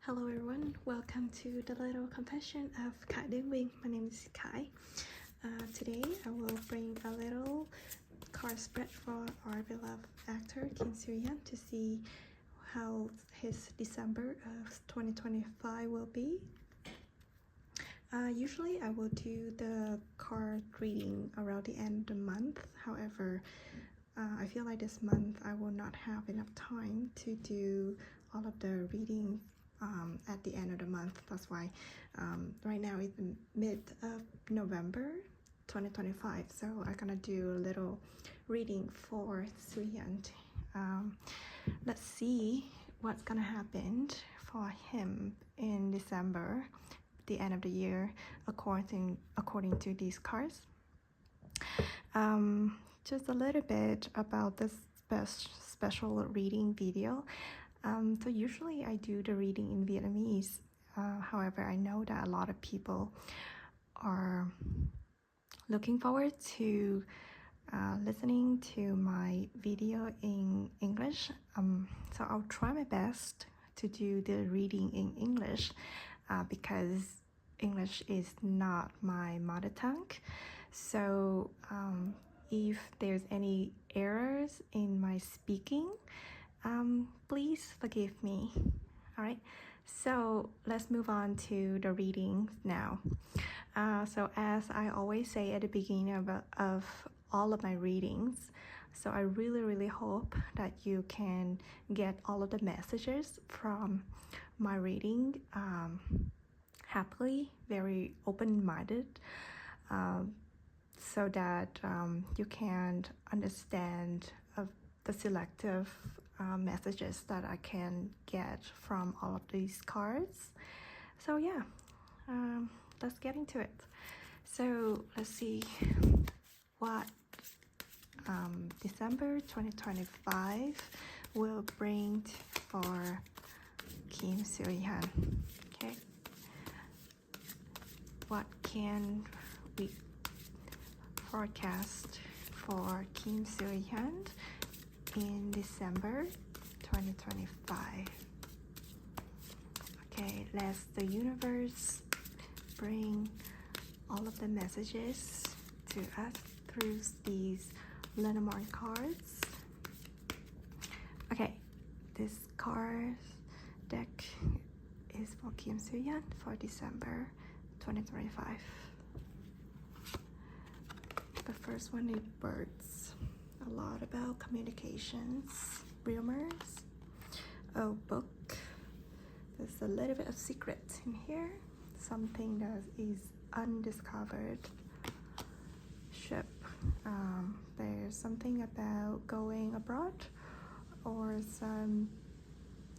Hello everyone, welcome to the little confession of Khải and Nguyên. My name is Khải. Today I will bring a little card spread for our beloved actor Kim Soo Hyun to see how his December of 2025 will be. Usually I will do the card reading around the end of the month. However, I feel like this month I will not have enough time to do all of the reading at the end of the month. That's why right now it's mid of November 2025, so I'm gonna do a little reading for Soo Hyun. Let's see what's gonna happen for him in December, the end of the year, according to these cards. Just a little bit about this special reading video. So usually I do the reading in Vietnamese. However, I know that a lot of people are looking forward to listening to my video in English. So I'll try my best to do the reading in English because English is not my mother tongue. So if there's any errors in my speaking, please forgive me. All right, so let's move on to the reading now. So as I always say at the beginning of all of my readings, so I really hope that you can get all of the messages from my reading happily, very open-minded, so that you can understand the selective messages that I can get from all of these cards. So yeah, let's get into it. So let's see what December 2025 will bring for Kim Soo Hyun. Okay, what can we forecast for Kim Soo Hyun in December 2025? Okay, let the universe bring all of the messages to us through these Lenormand cards. Okay, this card deck is for Kim Soo Hyun for December 2025. The first one is birds. A lot about communications, rumors. Oh, book. There's a little bit of secret in here. Something that is undiscovered. Ship. There's something about going abroad or some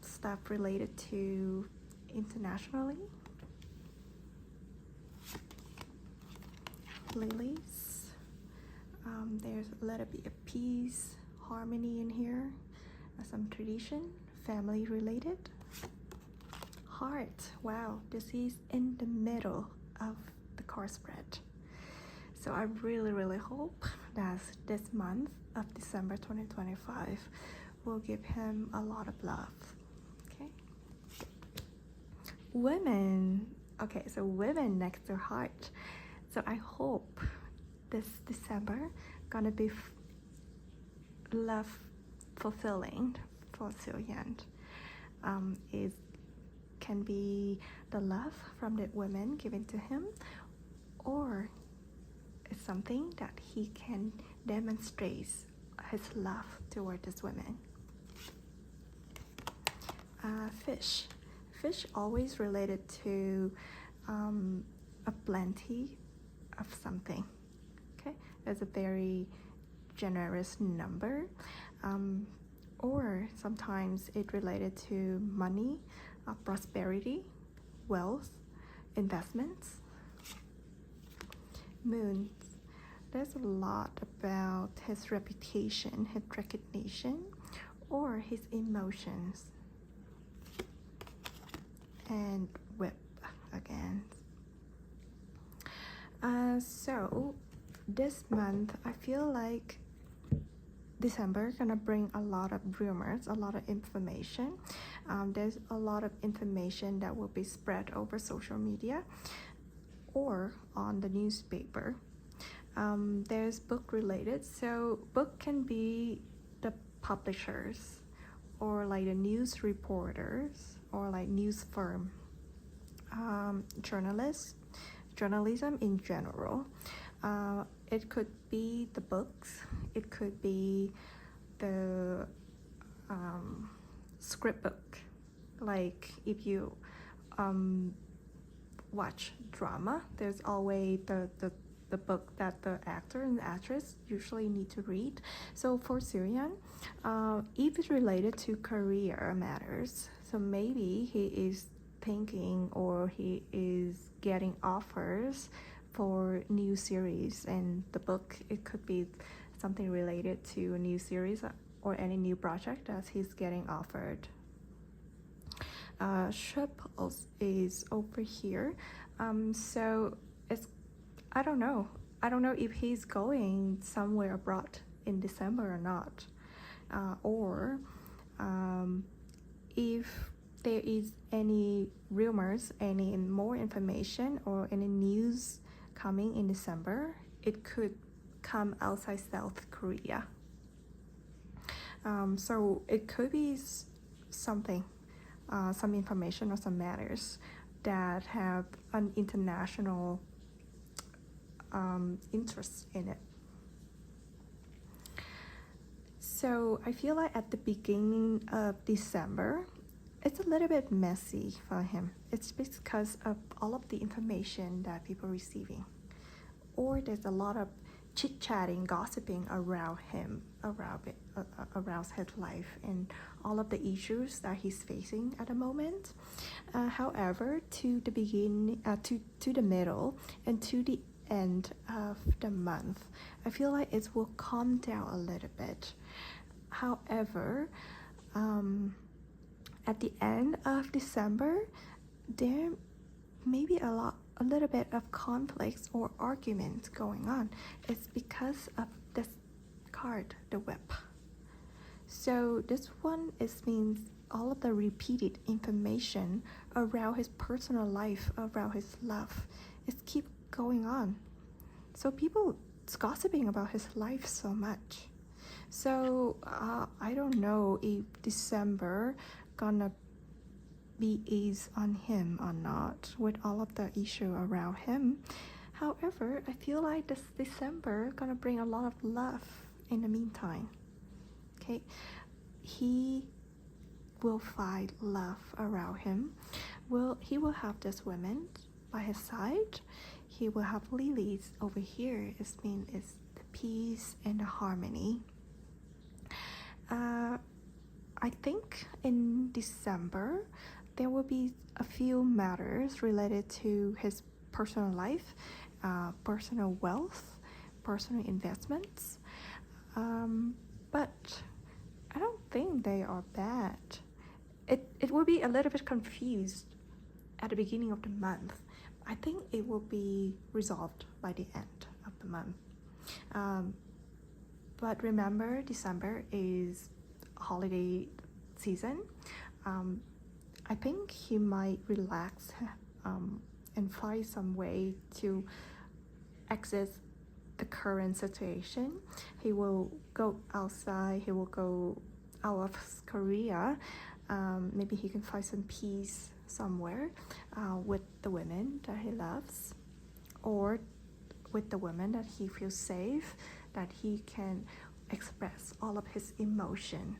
stuff related to internationally. Lilies. There's a little bit of peace, harmony in here, some tradition, family related. Heart. Wow, this is in the middle of the card spread. So I really hope that this month of December 2025 will give him a lot of love. Okay. Women. Okay, so women next to heart. So I hope this December gonna be love fulfilling for Soo Hyun. It can be the love from the women given to him, or it's something that he can demonstrate his love toward this women. Fish. Fish always related to a plenty of something. Okay, it's a very generous number, or sometimes it related to money, prosperity, wealth, investments. Moon. There's a lot about his reputation, his recognition, or his emotions. And whip again. So this month I feel like December gonna bring a lot of rumors, a lot of information. There's a lot of information that will be spread over social media or on the newspaper. There's book related, so book can be the publishers or like the news reporters or like news firm, journalism in general. It could be the books, it could be the script book. Like if you watch drama, there's always the book that the actor and the actress usually need to read. So for Soo Hyun, if it's related to career matters, so maybe he is thinking or he is getting offers for new series, and the book, it could be something related to a new series or any new project that he's getting offered. Ship is over here, so it's, I don't know if he's going somewhere abroad in December or not, or if there is any rumors, any more information or any news coming in December, it could come outside South Korea. So it could be something, some information or some matters that have an international interest in it. So I feel like at the beginning of December, it's a little bit messy for him. It's because of all of the information that people are receiving, or there's a lot of chit-chatting, gossiping around him, around his life and all of the issues that he's facing at the moment. However, to the beginning, to the middle and to the end of the month, I feel like it will calm down a little bit. However, at the end of December, there may be a little bit of conflicts or arguments going on. It's because of this card, the whip. So this one means all of the repeated information around his personal life, around his love, is keep going on. So people gossiping about his life so much. So I don't know if December gonna be ease on him or not with all of the issue around him. However, I feel like this December gonna bring a lot of love in the meantime. Okay, he will find love around him. He will have this woman by his side. He will have lilies over here. It means it's the peace and the harmony. I think in December there will be a few matters related to his personal life, personal wealth, personal investments, but I don't think they are bad. It will be a little bit confused at the beginning of the month. I think it will be resolved by the end of the month. But remember, December is holiday season. I think he might relax and find some way to exit the current situation. He will go outside, he will go out of Korea. Maybe he can find some peace somewhere with the women that he loves, or with the women that he feels safe, that he can express all of his emotion.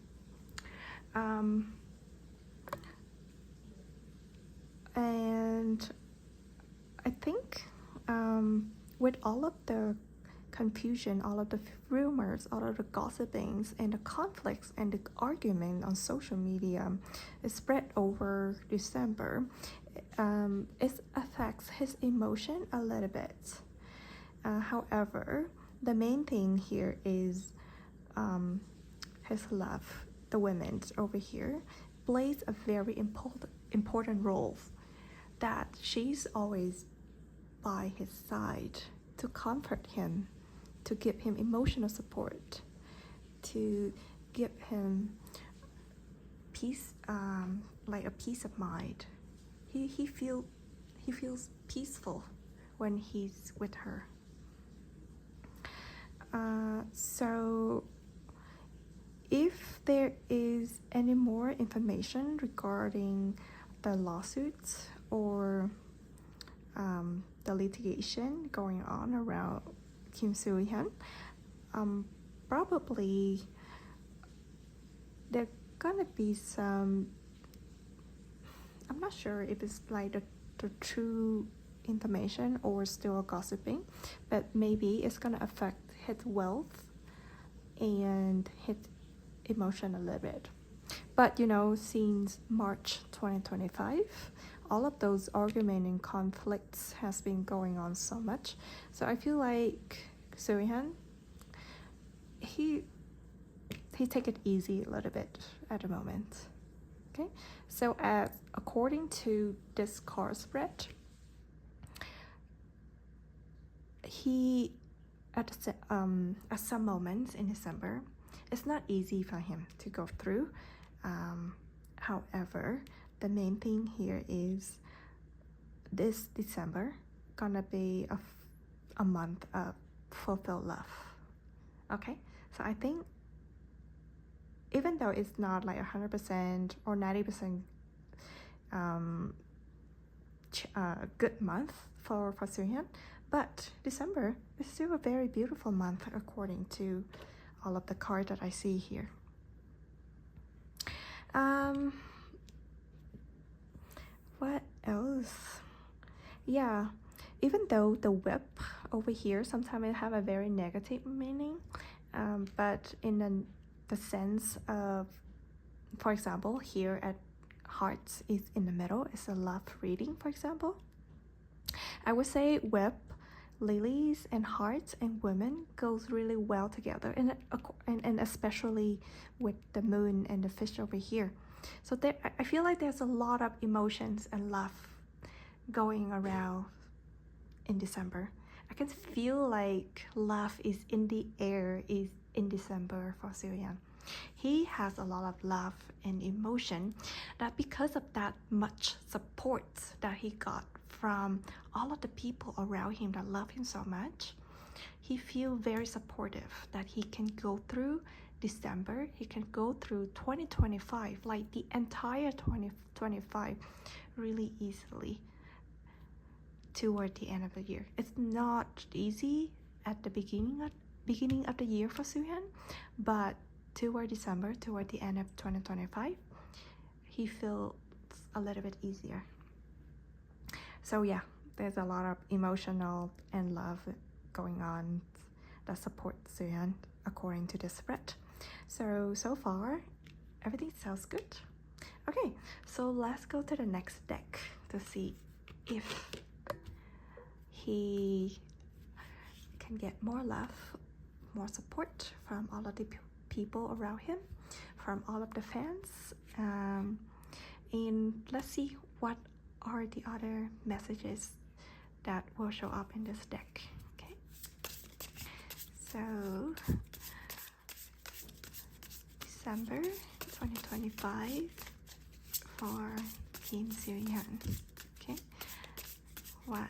And I think with all of the confusion, all of the rumors, all of the gossipings and the conflicts and the argument on social media is spread over December, it affects his emotion a little bit. However, the main thing here is his love. The women over here plays a very important role, that she's always by his side to comfort him, to give him emotional support, to give him peace, like a peace of mind. He feels peaceful when he's with her. So if there is any more information regarding the lawsuits or the litigation going on around Kim Soo Hyun, probably there gonna be some, I'm not sure if it's like the true information or still gossiping, but maybe it's gonna affect his wealth and his emotion a little bit. But you know, since March 2025, all of those arguments and conflicts has been going on so much. So I feel like Soo Hyun, he take it easy a little bit at the moment. Okay, so according to this card spread, he at some moments in December, it's not easy for him to go through. However, the main thing here is this December gonna be a month of fulfilled love. Okay, so I think even though it's not like 100% or 90% good month for Soo Hyun, but December is still a very beautiful month according to all of the cards that I see here. What else? Yeah, even though the whip over here sometimes it have a very negative meaning, but in the sense of, for example, here at hearts is in the middle, it's a love reading, for example. I would say whip, lilies, and hearts and women goes really well together, and especially with the moon and the fish over here. So there, I feel like there's a lot of emotions and love going around in December. I can feel like love is in the air is in December for Soo Hyun. He has a lot of love and emotion, that because of that much support that he got from all of the people around him that love him so much, he feels very supportive that he can go through December, he can go through 2025, like the entire 2025 really easily toward the end of the year. It's not easy at the beginning of the year for Soo Hyun, but toward December, toward the end of 2025, he feels a little bit easier. So yeah, there's a lot of emotional and love going on that supports Soo Hyun according to this spread. So far, everything sounds good. Okay, so let's go to the next deck to see if he can get more love, more support from all of the people around him, from all of the fans, and let's see what are the other messages that will show up in this deck. Okay, so December 2025 for Kim Soo Hyun. Okay, what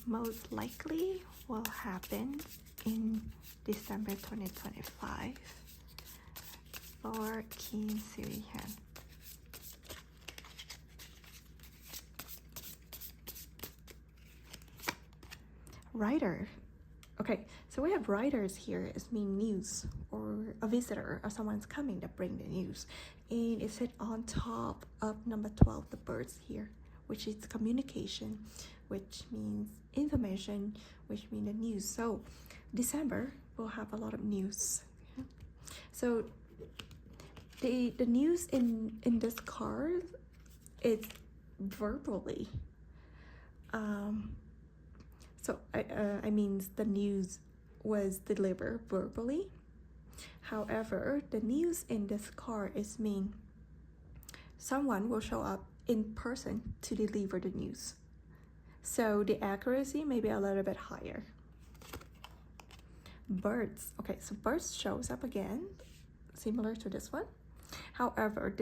most likely will happen in December 2025 for Kim Soo Hyun. Writer. Okay, so we have writers here. It means news or a visitor or someone's coming to bring the news. And it's on top of number 12, the birds here, which is communication, which means information, which means the news. So December will have a lot of news. So the news in this card is verbally. So I mean the news was delivered verbally. However, the news in this card is mean someone will show up in person to deliver the news. So the accuracy may be a little bit higher. Birds. Okay, so birds shows up again, similar to this one. However,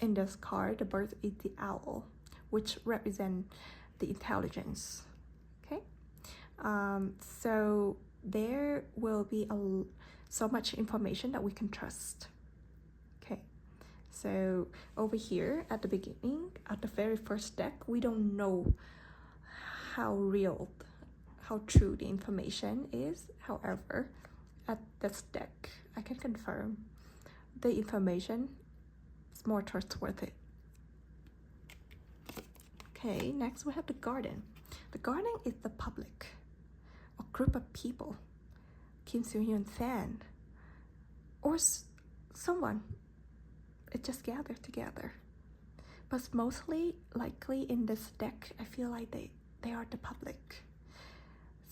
in this card, the bird is the owl, which represents the intelligence. Okay, so there will be so much information that we can trust. Okay, so over here at the beginning, at the very first deck, we don't know how real, how true the information is. However, at this deck, I can confirm the information is more trustworthy. Okay, next we have the garden. The garden is the public, a group of people, Kim Soo Hyun fan, or someone. It just gathered together. But mostly likely in this deck, I feel like they are the public.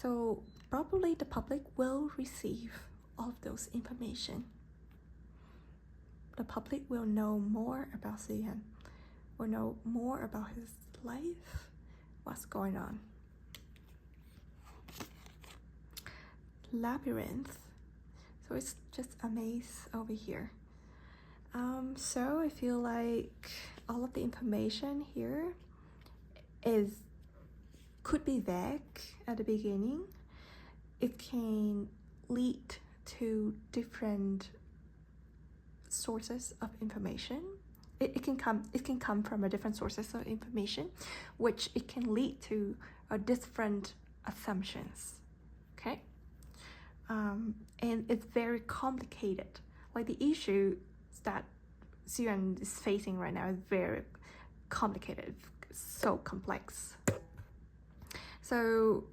So probably the public will receive all of those information. The public will know more about Soo Hyun, will know more about his life, what's going on. Labyrinth. So it's just a maze over here. So I feel like all of the information here could be vague at the beginning. It can lead to different sources of information. It can come from a different sources of information, which it can lead to different assumptions. Okay, and it's very complicated. Like the issue that Soo Hyun is facing right now is very complicated, so complex. So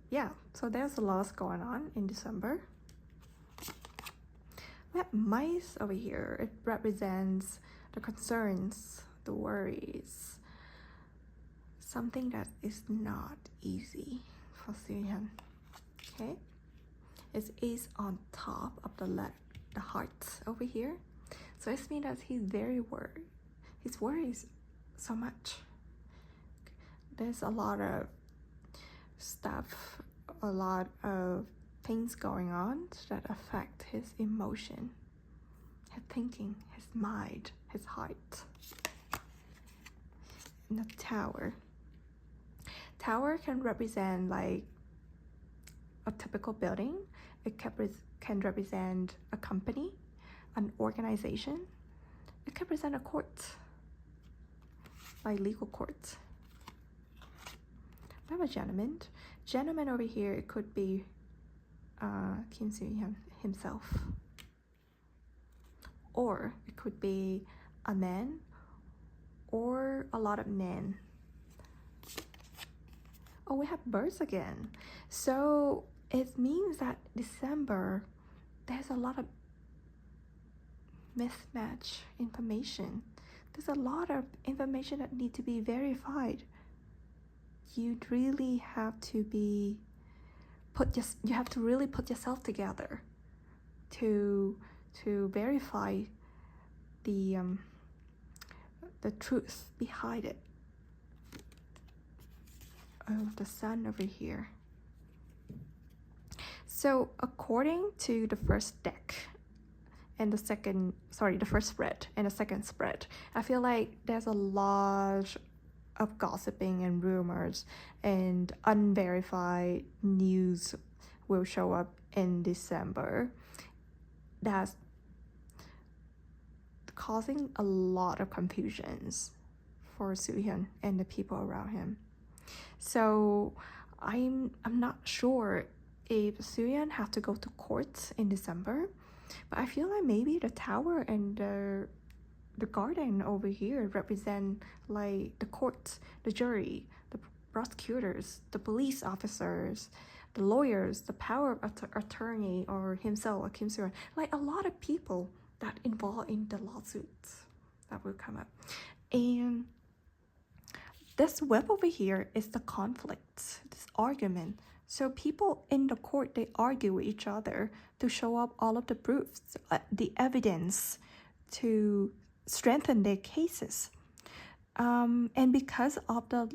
yeah, so there's a lot going on in December. We have mice over here. It represents the concerns, the worries, something that is not easy for Soo Hyun. Okay, it is on top of the heart over here, so it means that he's very worried. His worries so much. There's a lot of stuff, a lot of things going on that affect his emotion, his thinking, his mind, his heart. And the tower. Tower can represent like a typical building. It can represent a company, an organization. It can represent a court, like legal court. We have a gentleman. Gentleman over here, it could be Kim Soo Hyun himself, or it could be a man or a lot of men. Oh, we have birds again. So it means that December, there's a lot of mismatch information. There's a lot of information that need to be verified. You really have to you have to really put yourself together to verify the truth behind it. Oh, the sun over here. So according to the first deck and the first spread and the second spread, I feel like there's a lot of gossiping and rumors and unverified news will show up in December. That's causing a lot of confusions for Soo Hyun and the people around him. So I'm not sure if Soo Hyun has to go to court in December, but I feel like maybe the tower and the garden over here represent like the court, the jury, the prosecutors, the police officers, the lawyers, the power of attorney, or himself, or Kim Soo Hyun, like a lot of people that involved in the lawsuits that will come up. And this web over here is the conflict, this argument. So people in the court, they argue with each other to show up all of the proofs, the evidence to strengthen their cases. And because of the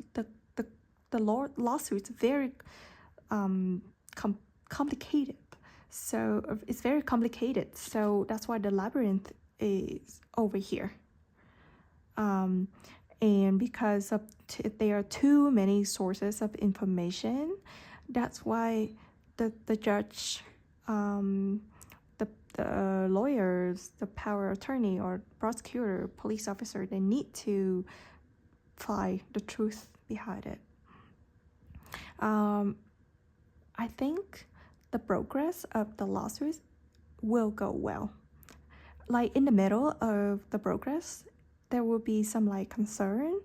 lawsuits, very complicated. So it's very complicated. So that's why the labyrinth is over here. And because of there are too many sources of information, that's why the judge, the lawyers, the power attorney or prosecutor, police officer, they need to find the truth behind it. I think the progress of the lawsuits will go well. Like in the middle of the progress, there will be some like concern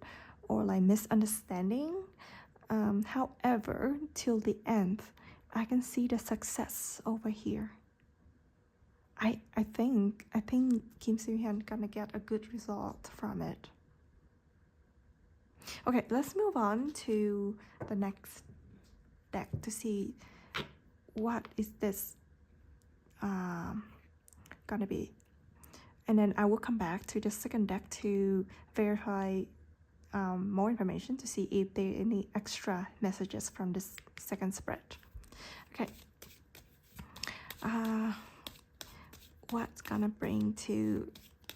or like misunderstanding. However, till the end, I can see the success over here. I think Kim Soo Hyun gonna get a good result from it. Okay, let's move on to the next deck to see what is this gonna be. And then I will come back to the second deck to verify more information to see if there are any extra messages from this second spread. Okay. What's gonna bring to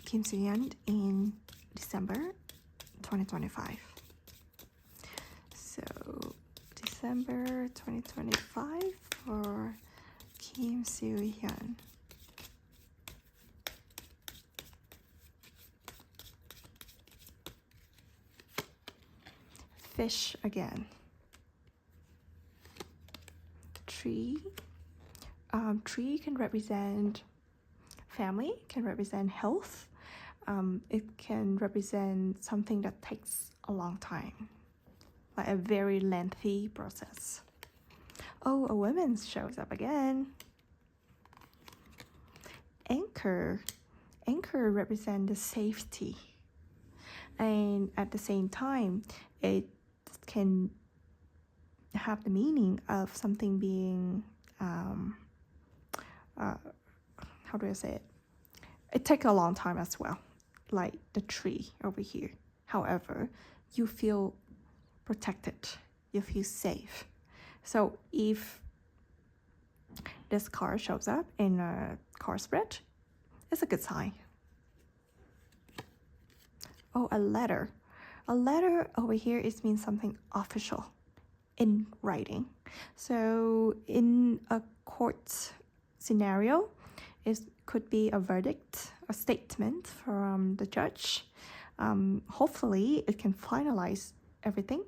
Kim Soo Hyun in December 2025? So December 2025 for Kim Soo Hyun. Fish again. Tree. Tree can represent family, can represent health. It can represent something that takes a long time, like a very lengthy process. Oh, a woman shows up again. Anchor. Anchor represents the safety. And at the same time, it can have the meaning of something being, how do I say it? It takes a long time as well, like the tree over here. However, you feel protected, you feel safe. So if this card shows up in a card spread, it's a good sign. Oh, a letter. A letter over here is means something official in writing. So in a court scenario, it could be a verdict, a statement from the judge. Hopefully it can finalize everything.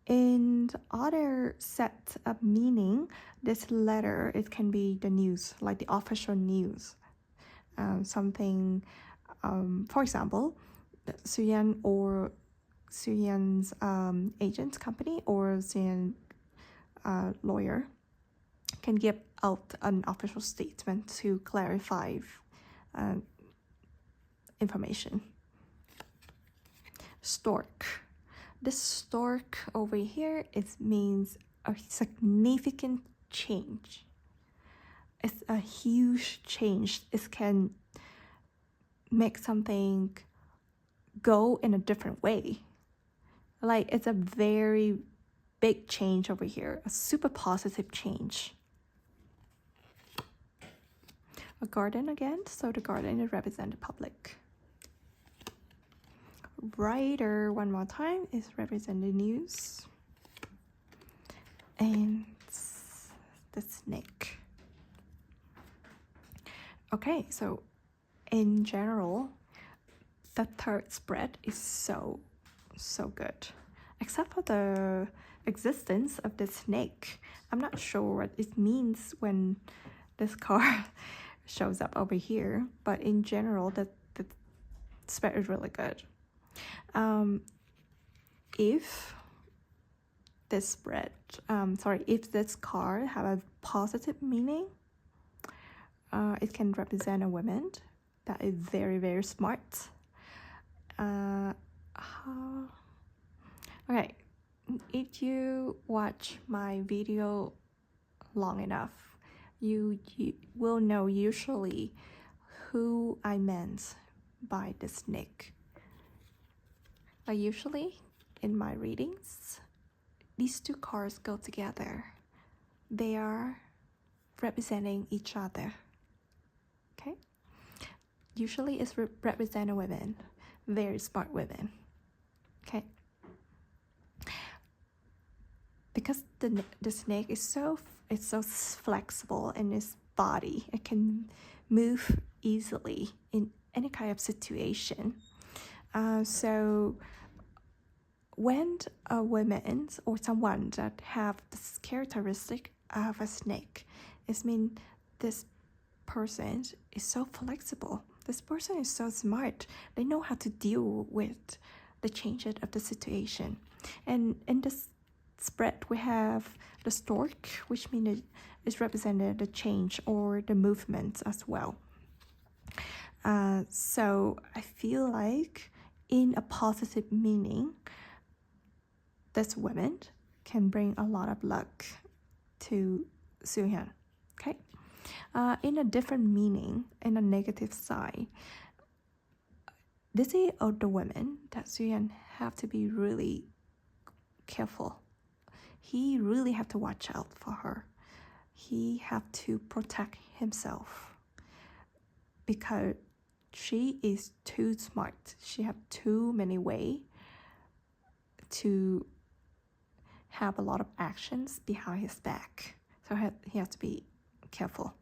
In other set of meaning, this letter, it can be the news, like the official news. Something, for example, Soo Hyun or Soo Hyun's agent company or Soo Hyun lawyer can give out an official statement to clarify information. Stork. This stork over here, it means a significant change. It's a huge change. It can make something go in a different way. Like it's a very big change over here, a super positive change. A garden again, so the garden is represent the public. Rider one more time is represent the news. And the snake. Okay, so in general, the third spread is so good. Except for the existence of the snake. I'm not sure what it means when this card shows up over here, but in general, the spread is really good. If this spread, if this card have a positive meaning, it can represent a woman that is very, very smart. Okay, if you watch my video long enough, you will know usually who I meant by the snake. Usually in my readings, these two cards go together. They are representing each other. usually it's represent women, very smart women. Okay. Because the snake is so flexible in its body, it can move easily in any kind of situation. So when a woman or someone that have this characteristic of a snake, it means this person is so flexible. This person is so smart. They know how to deal with the changes of the situation. And in this spread, we have the stork, which means it's represented the change or the movement as well. So I feel like in a positive meaning, this woman can bring a lot of luck to Soo Hyun. Okay. In a different meaning, in a negative side, this is of the women that Soo Hyun have to be really careful. He really have to watch out for her. He have to protect himself because she is too smart. She have too many ways to have a lot of actions behind his back. So he has to be careful.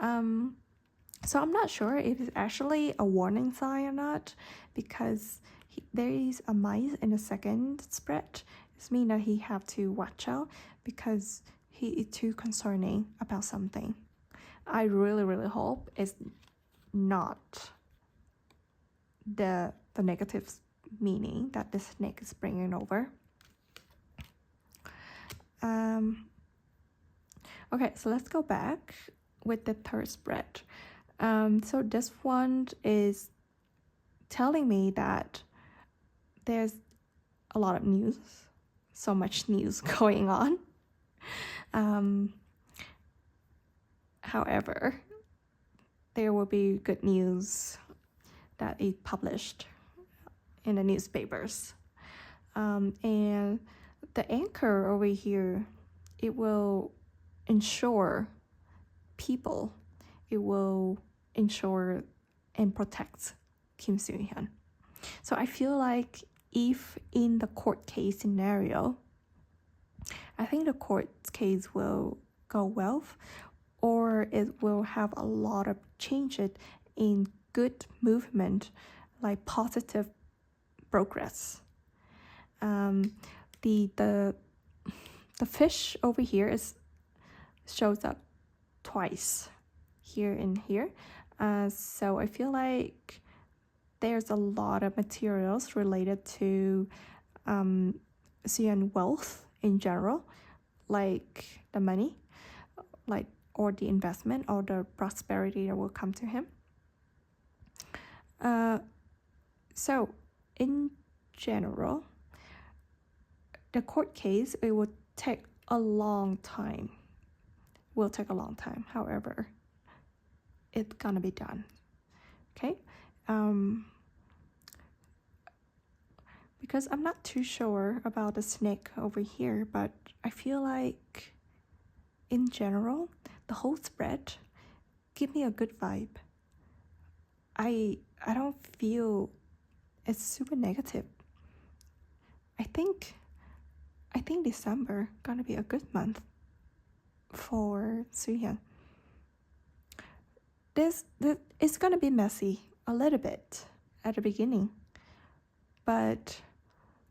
So I'm not sure if it's actually a warning sign or not, because there is a mice in the second spread. It means that he have to watch out because he is too concerning about something. I really, really hope it's not the negative meaning that the snake is bringing over. Okay, so let's go back with the third spread. So this one is telling me that there's a lot of news, so much news going on. However, there will be good news that is published in the newspapers. And the anchor over here, it will ensure people, it will ensure and protect Kim Soo Hyun. So I feel like if in the court case scenario, I think the court case will go well, or it will have a lot of changes in good movement, like positive progress. The fish over here shows up twice, here and here. So I feel like there's a lot of materials related to Soo Hyun wealth in general, like the money, like or the investment or the prosperity that will come to him. So in general, the court case, it will take a long time. However, it's gonna be done. Okay. Because I'm not too sure about the snake over here, but I feel like in general, the whole spread give me a good vibe. I don't feel it's super negative. I think December gonna be a good month for Soo Hyun. This it's gonna be messy a little bit at the beginning, but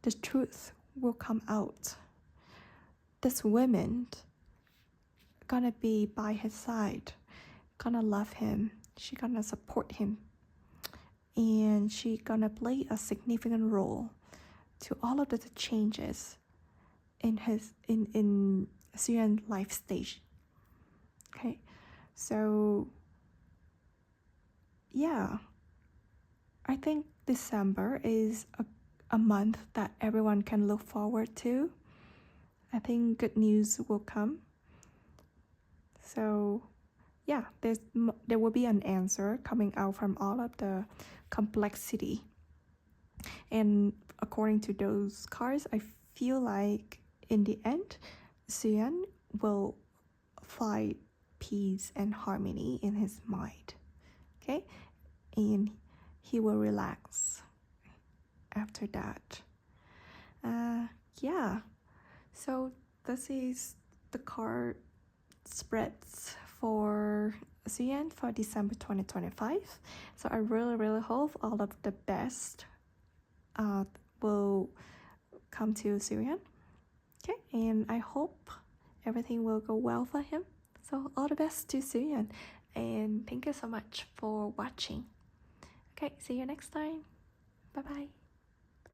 the truth will come out. This woman gonna be by his side, gonna love him, she gonna support him, and she gonna play a significant role to all of the changes in Soo Hyun's life stage. Okay, so yeah, I think December is a month that everyone can look forward to. I think good news will come. So yeah, there will be an answer coming out from all of the complexity. And according to those cards, I feel like in the end, Soo Hyun will find peace and harmony in his mind. Okay, and he will relax after that. Yeah, so this is the card spreads for Soo Hyun for December 2025. So I really hope all of the best will come to Soo Hyun. Okay, and I hope everything will go well for him. So all the best to Soo Hyun, and thank you so much for watching. Okay, see you next time. Bye bye.